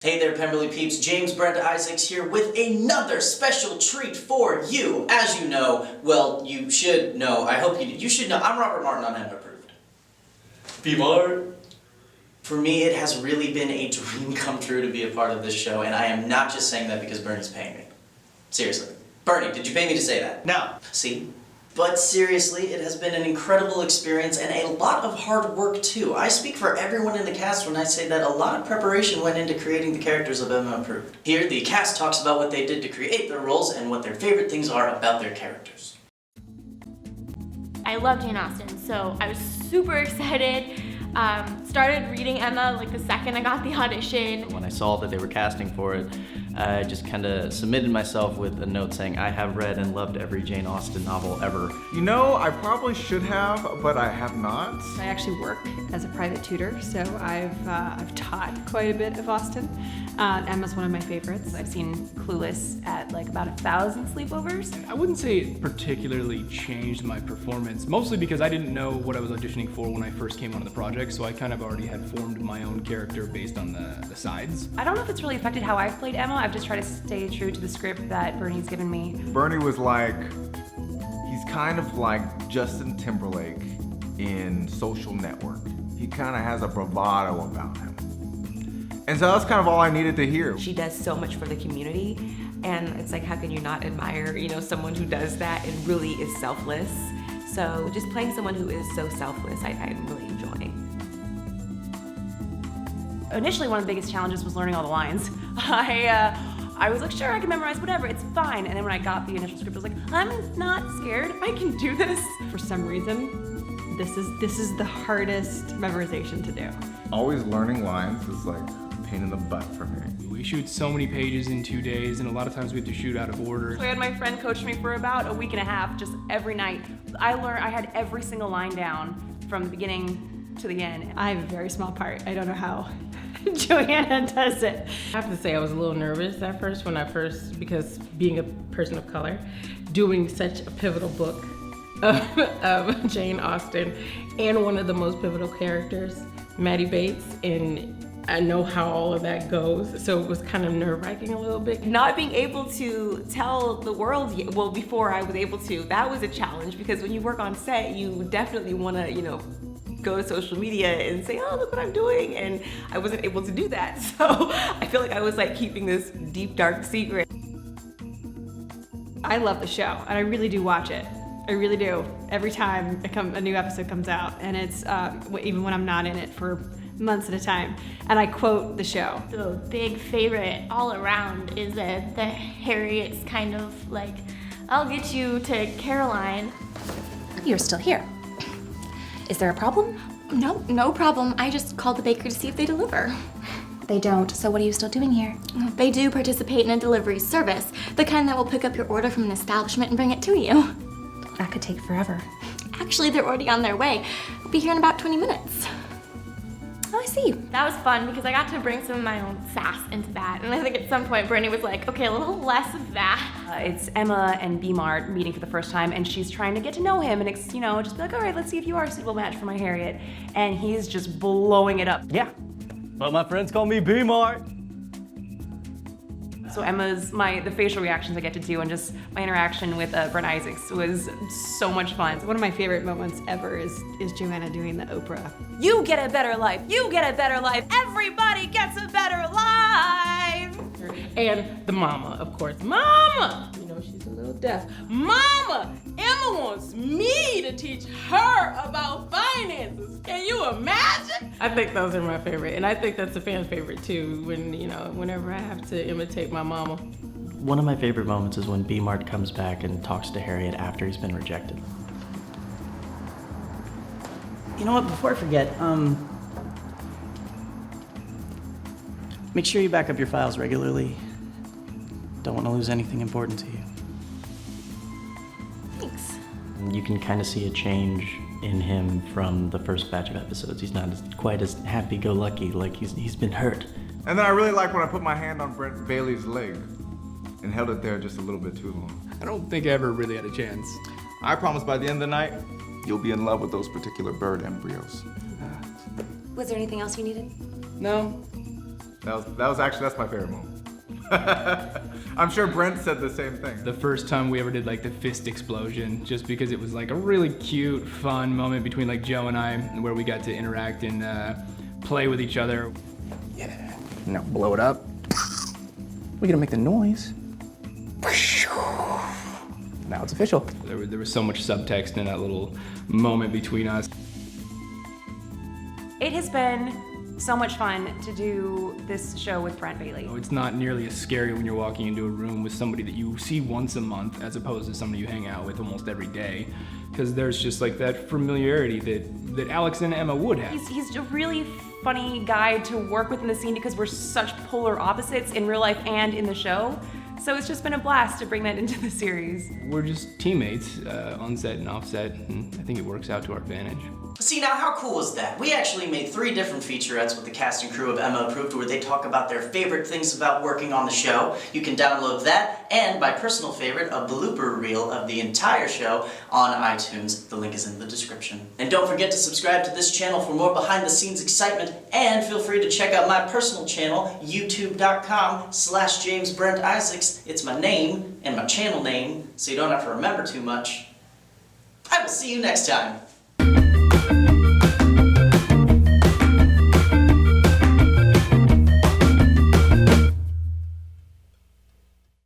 Hey there, Pemberley peeps. James Brent Isaacs here with another special treat for you. As you know, well, you should know. I hope you should know. I'm Robert Martin on Emma Approved. P-Mart. For me, it has really been a dream come true to be a part of this show, and I am not just saying that because Bernie's paying me. Seriously. Bernie, did you pay me to say that? No. See? But seriously, it has been an incredible experience and a lot of hard work too. I speak for everyone in the cast when I say that a lot of preparation went into creating the characters of Emma Approved. Here, the cast talks about what they did to create their roles and what their favorite things are about their characters. I love Jane Austen, so I was super excited. Started reading Emma like the second I got the audition. When I saw that they were casting for it, I just kind of submitted myself with a note saying, I have read and loved every Jane Austen novel ever. You know, I probably should have, but I have not. I actually work as a private tutor, so I've taught quite a bit of Austen. Emma's one of my favorites. I've seen Clueless at like about 1,000 sleepovers. I wouldn't say it particularly changed my performance, mostly because I didn't know what I was auditioning for when I first came onto the project, so I kind of already had formed my own character based on the sides. I don't know if it's really affected how I've played Emma. I've just tried to stay true to the script that Bernie's given me. Bernie was like, he's kind of like Justin Timberlake in Social Network. He kind of has a bravado about him. And so that's kind of all I needed to hear. She does so much for the community, and it's like, how can you not admire, someone who does that and really is selfless? So just playing someone who is so selfless, I'm really enjoying. Initially, one of the biggest challenges was learning all the lines. I was like, sure, I can memorize whatever, it's fine. And then when I got the initial script, I was like, I'm not scared, I can do this. For some reason, this is the hardest memorization to do. Always learning lines is like a pain in the butt for me. We shoot so many pages in 2 days, and a lot of times we have to shoot out of order. So I had my friend coach me for about a week and a half, just every night. I had every single line down from the beginning to the end. I have a very small part. I don't know how Joanna does it. I have to say I was a little nervous at first because being a person of color, doing such a pivotal book of Jane Austen and one of the most pivotal characters, Maddie Bates, and I know how all of that goes, so it was kind of nerve-wracking a little bit. Not being able to tell the world, well, before I was able to, that was a challenge, because when you work on set, you definitely want to, go to social media and say, oh, look what I'm doing, and I wasn't able to do that. So I feel like I was like keeping this deep, dark secret. I love the show, and I really do watch it. I really do. Every time a new episode comes out, and it's even when I'm not in it for months at a time, and I quote the show. The big favorite all around is the Harriet's kind of like, I'll get you to Caroline. You're still here. Is there a problem? No problem. I just called the baker to see if they deliver. They don't, so what are you still doing here? They do participate in a delivery service, the kind that will pick up your order from an establishment and bring it to you. That could take forever. Actually, they're already on their way. They'll be here in about 20 minutes. Oh, I see. That was fun because I got to bring some of my own sass into that. And I think at some point, Brittany was like, okay, a little less of that. It's Emma and B-Mart meeting for the first time, and she's trying to get to know him, and it's, just be like, all right, let's see if you are a suitable match for my Harriet. And he's just blowing it up. Yeah, but my friends call me B-Mart. So Emma's, the facial reactions I get to do, and just my interaction with Brent Isaacs was so much fun. One of my favorite moments ever is Joanna doing the Oprah. You get a better life, you get a better life, everybody gets a better life! And the mama, of course. Mama! She's a little deaf. Mama! Emma wants me to teach her about finances. Can you imagine? I think those are my favorite, and I think that's a fan favorite too, whenever I have to imitate my mama. One of my favorite moments is when B-Mart comes back and talks to Harriet after he's been rejected. You know what, before I forget, make sure you back up your files regularly. Don't want to lose anything important to you. Thanks. You can kind of see a change in him from the first batch of episodes. He's not quite as happy-go-lucky, like he's been hurt. And then I really like when I put my hand on Brent Bailey's leg and held it there just a little bit too long. I don't think I ever really had a chance. I promise by the end of the night, you'll be in love with those particular bird embryos. Was there anything else you needed? No, That's my favorite moment. I'm sure Brent said the same thing. The first time we ever did like the fist explosion, just because it was like a really cute, fun moment between like Joe and I, where we got to interact and play with each other. Yeah, now blow it up. We gotta make the noise. Now it's official. There was so much subtext in that little moment between us. It has been so much fun to do this show with Brent Bailey. It's not nearly as scary when you're walking into a room with somebody that you see once a month as opposed to somebody you hang out with almost every day, because there's just like that familiarity that Alex and Emma would have. He's a really funny guy to work with in the scene because we're such polar opposites in real life and in the show. So it's just been a blast to bring that into the series. We're just teammates on set and off set, and I think it works out to our advantage. See, now how cool is that? We actually made 3 different featurettes with the cast and crew of Emma Approved where they talk about their favorite things about working on the show. You can download that and my personal favorite, a blooper reel of the entire show on iTunes. The link is in the description. And don't forget to subscribe to this channel for more behind the scenes excitement, and feel free to check out my personal channel, youtube.com/JamesBrentIsaacs. It's my name and my channel name, so you don't have to remember too much. I will see you next time.